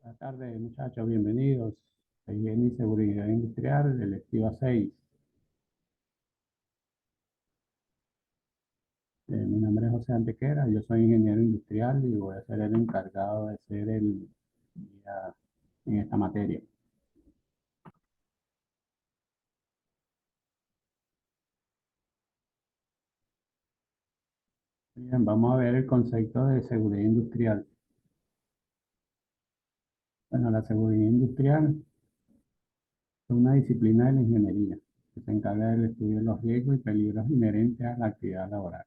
Buenas tardes, muchachos, bienvenidos. Higiene y seguridad industrial, electiva 6. Mi nombre es José Antequera, yo soy ingeniero industrial y voy a ser el encargado de ser el guía en esta materia. Bien, vamos a ver el concepto de seguridad industrial. Bueno, la seguridad industrial es una disciplina de la ingeniería que se encarga del estudio de los riesgos y peligros inherentes a la actividad laboral.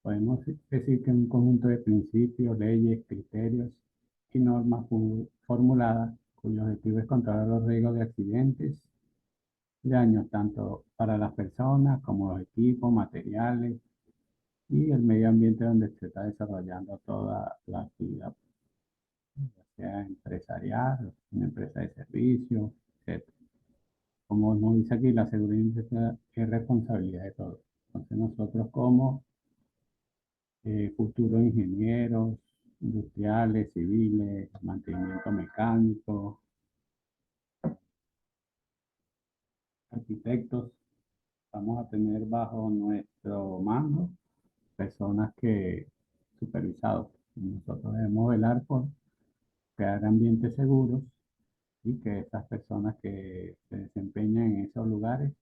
Podemos decir que un conjunto de principios, leyes, criterios y normas formuladas cuyo objetivo es controlar los riesgos de accidentes, daños tanto para las personas como los equipos, materiales y el medio ambiente donde se está desarrollando toda la actividad, ya sea empresarial, una empresa de servicios, etc. Como nos dice aquí, la seguridad industrial es responsabilidad de todos. Entonces nosotros como futuros ingenieros, industriales, civiles, mantenimiento mecánico, arquitectos, vamos a tener bajo nuestro mando personas que supervisados. Nosotros debemos velar por crear ambientes seguros y que estas personas que se desempeñan en esos lugares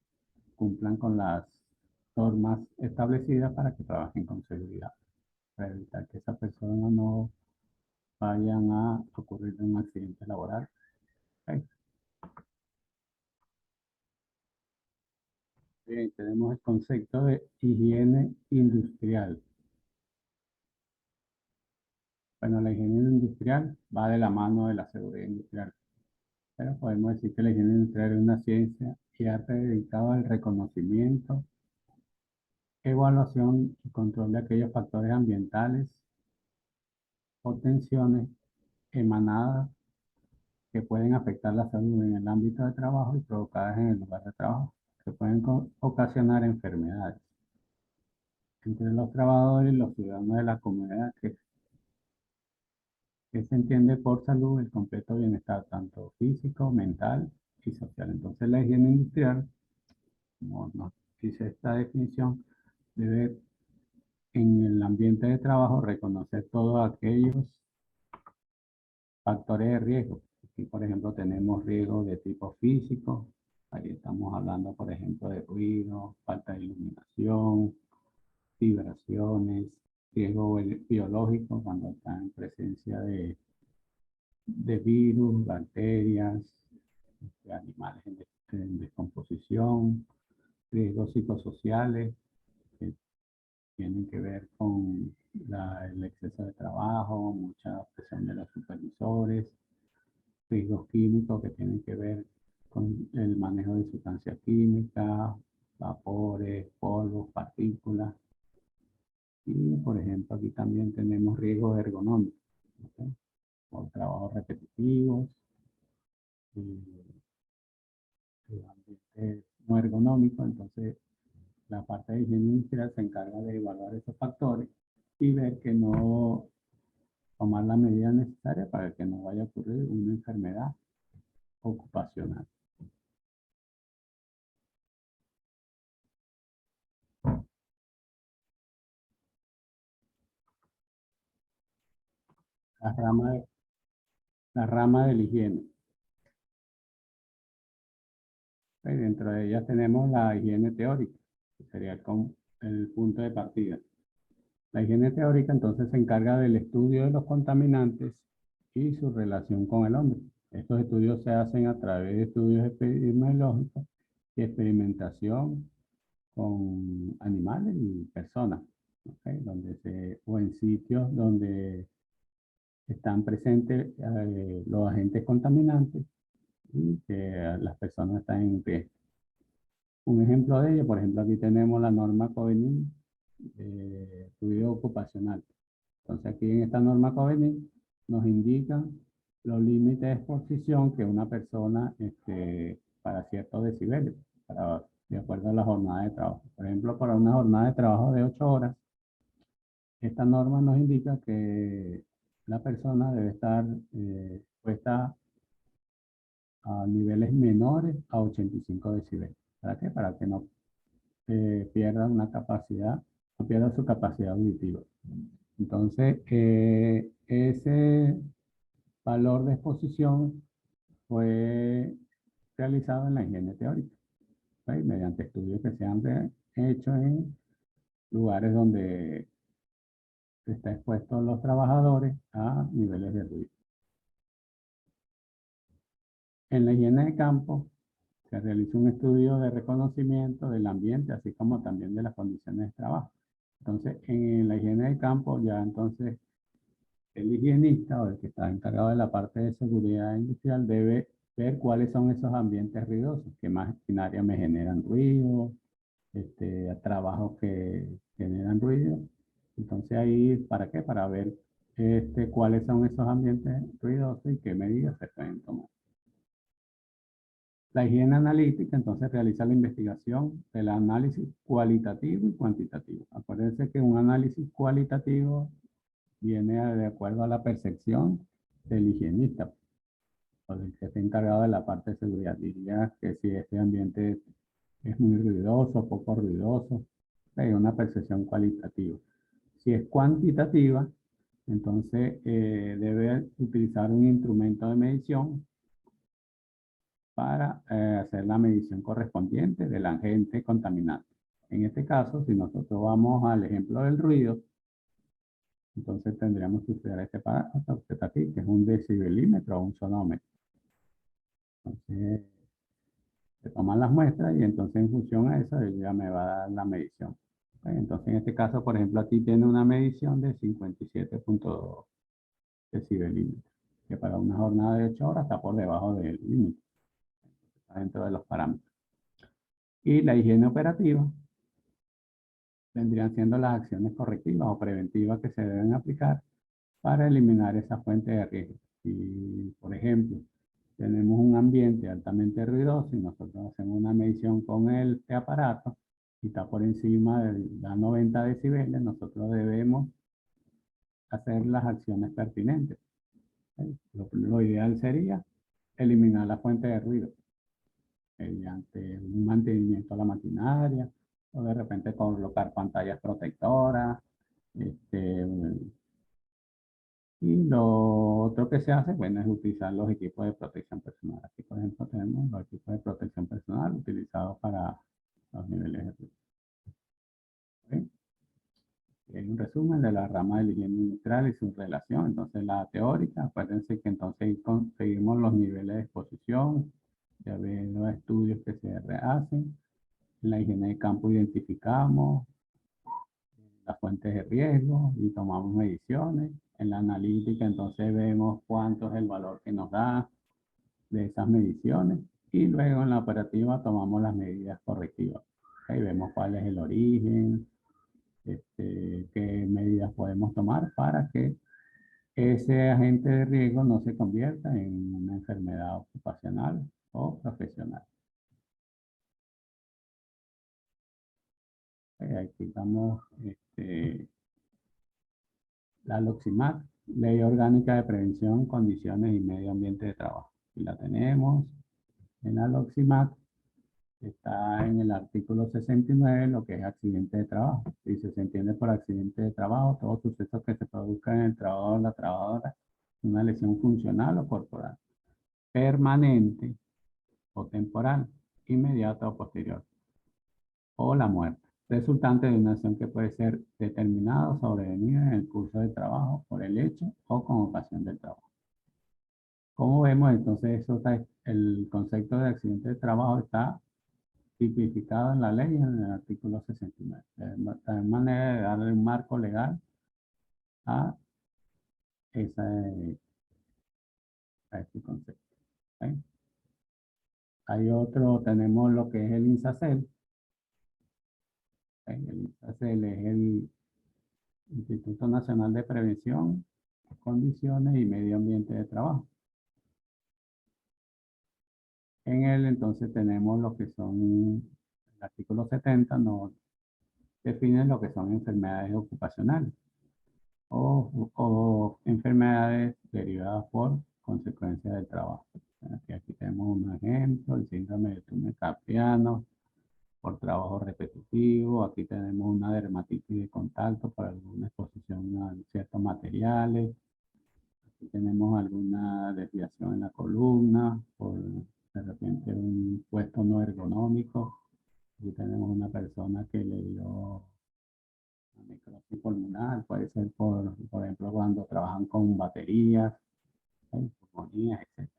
cumplan con las normas establecidas para que trabajen con seguridad, para evitar que esas personas no vayan a ocurrir un accidente laboral. Ok. Bien, tenemos el concepto de higiene industrial. Bueno, la higiene industrial va de la mano de la seguridad industrial, pero podemos decir que la higiene industrial es una ciencia y arte dedicado al reconocimiento, evaluación y control de aquellos factores ambientales o tensiones emanadas que pueden afectar la salud en el ámbito de trabajo y provocadas en el lugar de trabajo, que pueden ocasionar enfermedades entre los trabajadores y los ciudadanos de la comunidad, que se entiende por salud el completo bienestar, tanto físico, mental y social. Entonces, la higiene industrial, como nos dice esta definición, debe en el ambiente de trabajo reconocer todos aquellos factores de riesgo. Aquí, por ejemplo, tenemos riesgos de tipo físico. Ahí estamos hablando, por ejemplo, de ruido, falta de iluminación, vibraciones, riesgo biológico cuando está en presencia de virus, bacterias, de animales en descomposición, riesgos psicosociales que tienen que ver con el exceso de trabajo, mucha presión de los supervisores, riesgos químicos que tienen que ver con el manejo de sustancias químicas, vapores, polvos, partículas. Y, por ejemplo, aquí también tenemos riesgos ergonómicos, ¿ok? Por trabajos repetitivos, ambiente no ergonómico. Entonces, la parte de higiene industrial se encarga de evaluar esos factores y ver que no tomar las medidas necesarias para que no vaya a ocurrir una enfermedad ocupacional. La rama de, la rama de la higiene. Dentro de ellas tenemos la higiene teórica, que sería el punto de partida. La higiene teórica entonces se encarga del estudio de los contaminantes y su relación con el hombre. Estos estudios se hacen a través de estudios epidemiológicos y experimentación con animales y personas, ¿ok? O en sitios donde están presentes los agentes contaminantes y que las personas están en riesgo. Un ejemplo de ello, por ejemplo, aquí tenemos la norma COVENIN de fluido ocupacional. Entonces aquí en esta norma COVENIN nos indica los límites de exposición que una persona para ciertos decibeles, de acuerdo a la jornada de trabajo. Por ejemplo, para una jornada de trabajo de 8 horas, esta norma nos indica que la persona debe estar puesta a niveles menores a 85 decibeles. ¿Para qué? Para que no pierda una capacidad, no pierda su capacidad auditiva. Entonces, ese valor de exposición fue realizado en la higiene teórica, ¿sí? Mediante estudios que se han hecho en lugares donde está expuestos los trabajadores a niveles de ruido. En la higiene de campo se realiza un estudio de reconocimiento del ambiente, así como también de las condiciones de trabajo. Entonces, en la higiene de campo ya entonces el higienista o el que está encargado de la parte de seguridad industrial debe ver cuáles son esos ambientes ruidosos, qué maquinaria me generan ruido, trabajos que generan ruido. Entonces ahí, ¿para qué? Para ver cuáles son esos ambientes ruidosos y qué medidas se pueden tomar. La higiene analítica entonces realiza la investigación del análisis cualitativo y cuantitativo. Acuérdense que un análisis cualitativo viene de acuerdo a la percepción del higienista o del que esté encargado de la parte de seguridad. Diría que si este ambiente es muy ruidoso, poco ruidoso, hay una percepción cualitativa. Si es cuantitativa, entonces debe utilizar un instrumento de medición para hacer la medición correspondiente del agente contaminante. En este caso, si nosotros vamos al ejemplo del ruido, entonces tendríamos que usar este aparato que está aquí, que es un decibelímetro o un sonómetro. Entonces, se toman las muestras y entonces en función a eso ya me va a dar la medición. Entonces, en este caso, por ejemplo, aquí tiene una medición de 57.2 decibelímetros, que para una jornada de 8 horas está por debajo del límite, está dentro de los parámetros. Y la higiene operativa vendrían siendo las acciones correctivas o preventivas que se deben aplicar para eliminar esa fuente de riesgo. Si, por ejemplo, tenemos un ambiente altamente ruidoso y nosotros hacemos una medición con este aparato y está por encima de las 90 decibeles, nosotros debemos hacer las acciones pertinentes. Lo ideal sería eliminar la fuente de ruido mediante un mantenimiento a la maquinaria o de repente colocar pantallas protectoras. Este, y lo otro que se hace, bueno, es utilizar los equipos de protección personal. Aquí, por ejemplo, tenemos los equipos de protección personal utilizados para los niveles de ruido. ¿Okay? Hay un resumen de la rama de la higiene industrial y su relación. Entonces, la teórica, acuérdense que entonces conseguimos los niveles de exposición, ya ven los estudios que se hacen. En la higiene de campo identificamos las fuentes de riesgo y tomamos mediciones. En la analítica entonces vemos cuánto es el valor que nos da de esas mediciones y luego en la operativa tomamos las medidas correctivas. Ahí vemos cuál es el origen, qué medidas podemos tomar para que ese agente de riesgo no se convierta en una enfermedad ocupacional o profesional. Aquí estamos la LOXIMAT, Ley Orgánica de Prevención, Condiciones y Medio Ambiente de Trabajo. Aquí la tenemos en la LOXIMAT. Está en el artículo 69, lo que es accidente de trabajo. Y se entiende por accidente de trabajo todo suceso que se produzca en el trabajador o la trabajadora, una lesión funcional o corporal, permanente o temporal, inmediata o posterior, o la muerte, resultante de una acción que puede ser determinada o sobrevenida en el curso del trabajo por el hecho o con ocasión del trabajo. Como vemos, entonces el concepto de accidente de trabajo está tipificado en la ley en el artículo 69. De manera de darle un marco legal a, a este concepto. ¿Okay? Hay otro, tenemos lo que es el INSACEL. ¿Okay? El INSACEL es el Instituto Nacional de Prevención, Condiciones y Medio Ambiente de Trabajo. En él entonces tenemos lo que son, el artículo 70 nos define lo que son enfermedades ocupacionales. o enfermedades derivadas por consecuencias del trabajo. Aquí tenemos un ejemplo, el síndrome de túnel carpiano por trabajo repetitivo. Aquí tenemos una dermatitis de contacto por alguna exposición a ciertos materiales. Aquí tenemos alguna desviación en la columna por de repente un puesto no ergonómico. Aquí tenemos una persona que le dio una necrosis pulmonar, puede ser por ejemplo cuando trabajan con baterías, pulmonías, etc.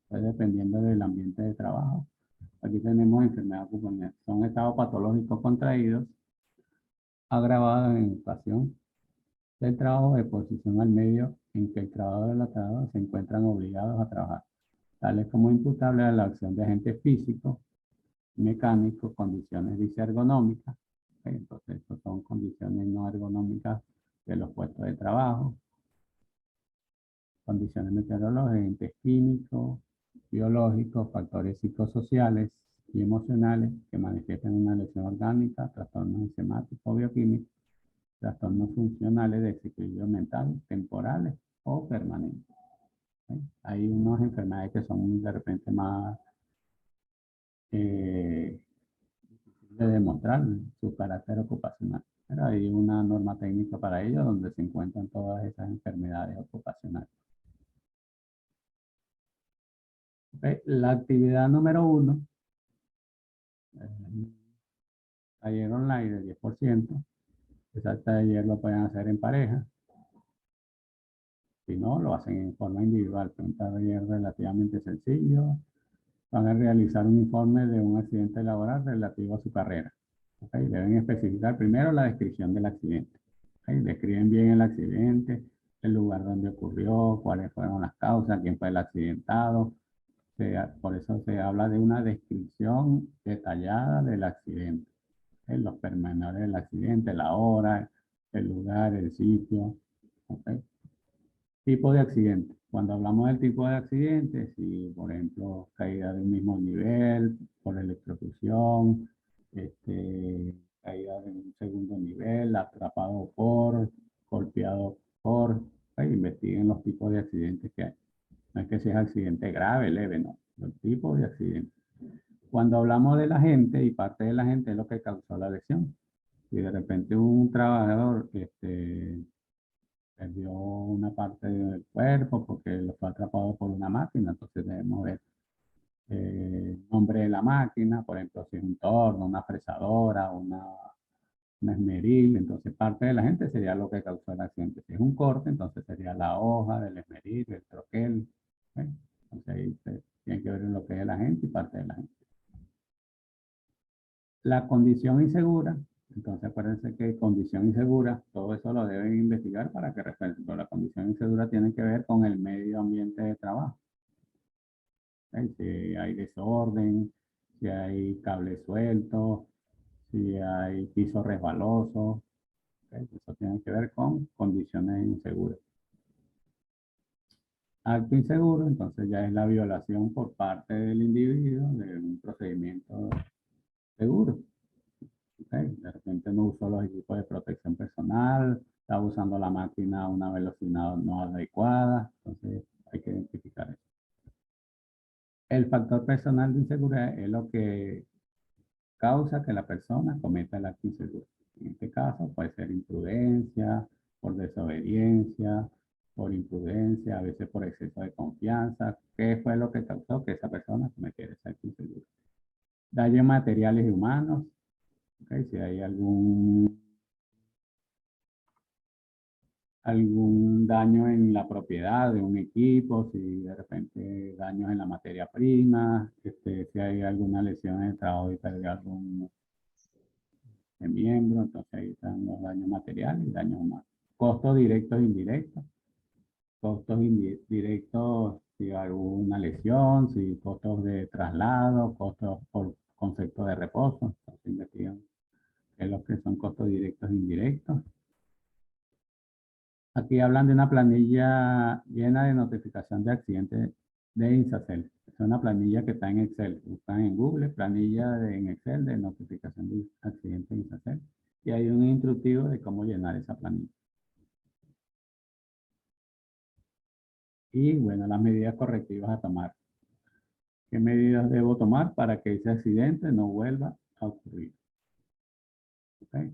Pues dependiendo del ambiente de trabajo. Aquí tenemos enfermedad pulmonar. Son estados patológicos contraídos, agravados en ocasión del trabajo de exposición al medio en que el trabajador y el trabajadora se encuentran obligados a trabajar, tales como imputables a la acción de agentes físicos, mecánicos, condiciones disergonómicas. Entonces, estos son condiciones no ergonómicas de los puestos de trabajo, condiciones meteorológicas, agentes químicos, biológicos, factores psicosociales y emocionales que manifiestan una lesión orgánica, trastornos enzimáticos o bioquímicos, trastornos funcionales de desequilibrio mental, temporales o permanentes. ¿Sí? Hay unas enfermedades que son de repente más de demostrar su carácter ocupacional. Pero hay una norma técnica para ello donde se encuentran todas esas enfermedades ocupacionales. Okay. La actividad número 1, taller online de 10%. Ese taller lo pueden hacer en pareja. Si no, lo hacen en forma individual. Un taller relativamente sencillo. Van a realizar un informe de un accidente laboral relativo a su carrera. ¿Okay? Deben especificar primero la descripción del accidente. ¿Okay? Describen bien el accidente, el lugar donde ocurrió, cuáles fueron las causas, quién fue el accidentado. Por eso se habla de una descripción detallada del accidente. ¿Okay? Los pormenores del accidente, la hora, el lugar, el sitio. ¿Okay? Tipo de accidente. Cuando hablamos del tipo de accidente, si por ejemplo caída de un mismo nivel, por electrocución, caída de un segundo nivel, atrapado por, golpeado por, investiguen los tipos de accidentes que hay. No es que sea accidente grave, leve, no, el tipo de accidente. Cuando hablamos de la gente y parte de la gente es lo que causó la lesión. Si de repente un trabajador perdió una parte del cuerpo porque lo fue atrapado por una máquina, entonces debemos ver el nombre de la máquina, por ejemplo, si es un torno, una fresadora, una esmeril, entonces parte de la gente sería lo que causó el accidente. Si es un corte, entonces sería la hoja del esmeril, el troquel. ¿Eh? Entonces ahí se tiene que ver lo que es la gente y parte de la gente. La condición insegura, entonces acuérdense que condición insegura, todo eso lo deben investigar para que respeten, pero la condición insegura tiene que ver con el medio ambiente de trabajo. Si hay desorden, si hay cables sueltos, si hay piso resbaloso, eso tiene que ver con condiciones inseguras. Acto inseguro, entonces ya es la violación por parte del individuo de un procedimiento seguro. Okay. De repente no usó los equipos de protección personal, está usando la máquina a una velocidad no adecuada, entonces hay que identificar eso. El factor personal de inseguridad es lo que causa que la persona cometa el acto inseguro. En este caso puede ser imprudencia, por desobediencia, por imprudencia, a veces por exceso de confianza. ¿Qué fue lo que causó que esa persona cometiera ese acto inseguro? Daños materiales y humanos. Okay, si hay algún daño en la propiedad de un equipo, si de repente daños en la materia prima, si hay alguna lesión en el trabajo y perdió algún miembro, entonces ahí están los daños materiales y daños humanos. Costos directos e indirectos. Costos directos si hay alguna lesión, si costos de traslado, costos por concepto de reposo, entonces investigan qué es lo que son costos directos e indirectos. Aquí hablan de una planilla llena de notificación de accidentes de INSACEL. Es una planilla que está en Excel. Buscan en Google, planilla en Excel de notificación de accidentes de INSACEL. Y hay un instructivo de cómo llenar esa planilla. y, bueno, las medidas correctivas a tomar. ¿Qué medidas debo tomar para que ese accidente no vuelva a ocurrir? ¿Ok?